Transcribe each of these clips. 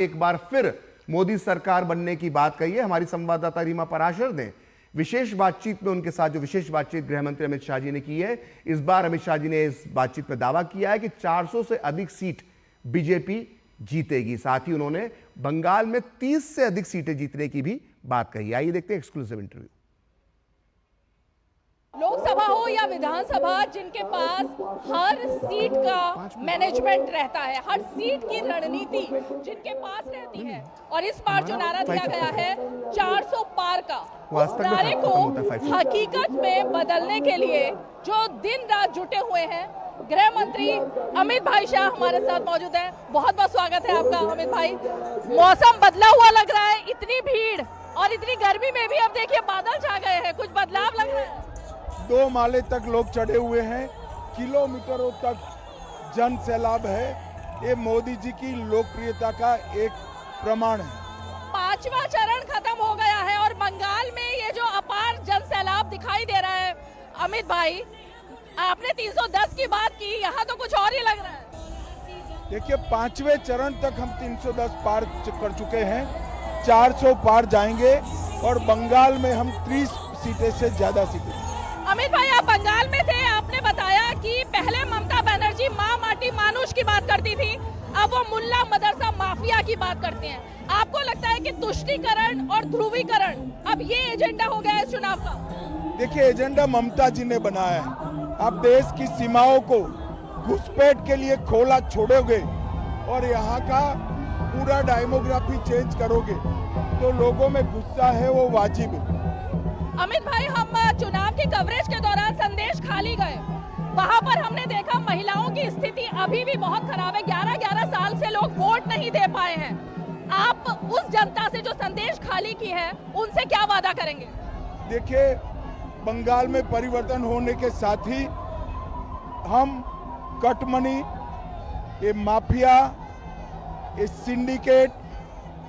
एक बार फिर मोदी सरकार बनने की बात कही है। हमारी संवाददाता रीमा पराशर ने विशेष बातचीत में उनके साथ जो विशेष बातचीत गृह मंत्री अमित शाह जी ने की है, इस बार अमित शाह जी ने इस बातचीत में दावा किया है कि 400 से अधिक सीट बीजेपी जीतेगी। साथ ही उन्होंने बंगाल में 30 से अधिक सीटें जीतने की भी बात कही। आइए देखते हैं एक्सक्लूसिव इंटरव्यू। लोकसभा हो या विधानसभा, जिनके पास हर सीट का मैनेजमेंट रहता है, हर सीट की रणनीति जिनके पास रहती है, और इस बार जो नारा दिया गया है 400 पार का, उस नारे को हकीकत में बदलने के लिए जो दिन रात जुटे हुए हैं, गृह मंत्री अमित भाई शाह हमारे साथ मौजूद हैं। बहुत बहुत स्वागत है आपका अमित भाई। मौसम बदला हुआ लग रहा है, इतनी भीड़ और इतनी गर्मी में भी अब देखिए बादल छा गए हैं, कुछ बदलाव लग रहा है। 2 माले तक लोग चढ़े हुए हैं, किलोमीटरों तक जन सैलाब है। ये मोदी जी की लोकप्रियता का एक प्रमाण है। 5वां चरण खत्म हो गया है और बंगाल में ये जो अपार जन सैलाब दिखाई दे रहा है, अमित भाई आपने 310 की बात की, यहाँ तो कुछ और ही लग रहा है। देखिए 5वें चरण तक हम 310 पार कर चुके हैं, 400 पार जाएंगे और बंगाल में हम 30 सीटें से ज्यादा सीटें। अमित भाई आप बंगाल में थे, आपने बताया कि पहले ममता बनर्जी माँ माटी मानुष की बात करती थी, अब वो मुल्ला मदरसा माफिया की बात करते हैं। आपको लगता है कि तुष्टीकरण और ध्रुवीकरण अब ये एजेंडा हो गया है इस चुनाव का? देखिए एजेंडा ममता जी ने बनाया है। आप देश की सीमाओं को घुसपैठ के लिए खोला छोड़ोगे और यहाँ का पूरा डेमोग्राफी चेंज करोगे तो लोगों में गुस्सा है वो वाजिब है। अमित भाई हम चुनाव की कवरेज के दौरान संदेश खाली गए, वहां पर हमने देखा महिलाओं की स्थिति अभी भी बहुत खराब है। 11-11 साल से लोग वोट नहीं दे पाए हैं। आप उस जनता से जो संदेश खाली की है उनसे क्या वादा करेंगे? देखिए बंगाल में परिवर्तन होने के साथ ही हम कटमनी, ये माफिया, ये सिंडिकेट,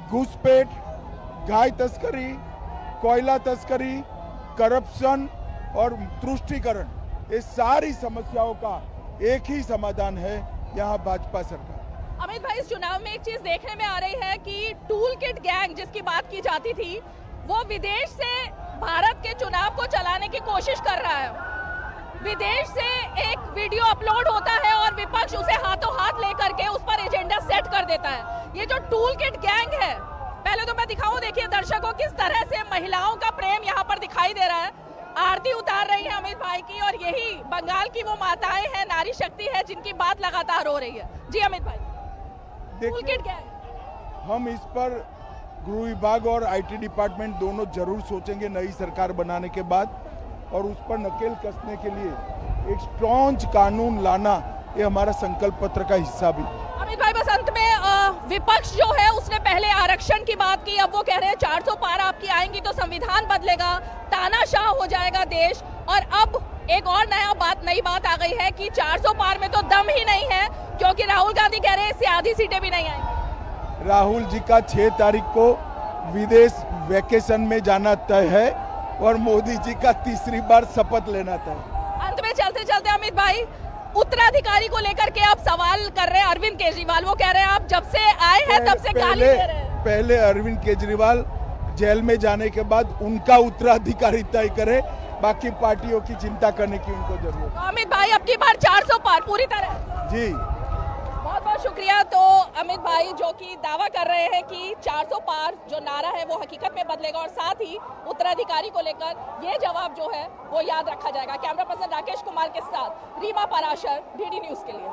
घुसपैठ, गाय तस्करी, कोयला तस्करी, करप्शन और तुष्टीकरण, ये सारी समस्याओं का एक ही समाधान है यहाँ भाजपा सरकार। अमित भाई इस चुनाव में एक चीज देखने में आ रही है कि टूल किट गैंग जिसकी बात की जाती थी, वो विदेश से भारत के चुनाव को चलाने की कोशिश कर रहा है। विदेश से एक वीडियो अपलोड होता है और विपक्ष उसे हाथों हाथ लेकर के उस पर एजेंडा सेट कर देता है। ये जो टूल किट गैंग है, पहले तो मैं दिखाऊं, देखिए दर्शकों किस तरह से महिलाओं का प्रेम यहाँ पर दिखाई दे रहा है। आरती उतार रही है अमित भाई की, और यही बंगाल की वो माताएं हैं, नारी शक्ति है जिनकी बात लगातार हो रही है। जी अमित भाई, टूल किट गैंग, हम इस पर गृह विभाग और IT डिपार्टमेंट दोनों जरूर सोचेंगे नई सरकार बनाने के बाद, और उस पर नकेल कसने के लिए एक स्ट्रॉन्ग कानून लाना, ये हमारा संकल्प पत्र का हिस्सा भी। अमित भाई बस अंत में विपक्ष जो है उसने पहले आरक्षण की बात की, अब वो कह रहे हैं 400 पार आपकी आएंगी तो संविधान बदलेगा, तानाशाह हो जाएगा देश, और अब एक और नई बात आ गई है कि 400 पार में तो दम ही नहीं है, क्योंकि राहुल गांधी कह रहे हैं इससे आधी सीटें भी नहीं आएंगी। राहुल जी का 6 तारीख को विदेश वेकेशन में जाना तय है और मोदी जी का तीसरी बार शपथ लेना तय। अंत में चलते चलते अमित भाई, उत्तराधिकारी को लेकर के आप सवाल कर रहे हैं अरविंद केजरीवाल, वो कह रहे हैं आप जब से आए हैं तब से गाली दे रहे हैं। पहले अरविंद केजरीवाल जेल में जाने के बाद उनका उत्तराधिकारी तय करे, बाकी पार्टियों की चिंता करने की उनको जरूरत है। अमित भाई अब की बार 400 पार पूरी तरह। जी बहुत बहुत शुक्रिया। तो अमित भाई जो कि दावा कर रहे हैं कि 400 पार जो नारा है वो हकीकत में बदलेगा, और साथ ही उत्तराधिकारी को लेकर ये जवाब जो है वो याद रखा जाएगा। कैमरा पर्सन राकेश कुमार के साथ रीमा पराशर, DD न्यूज के लिए।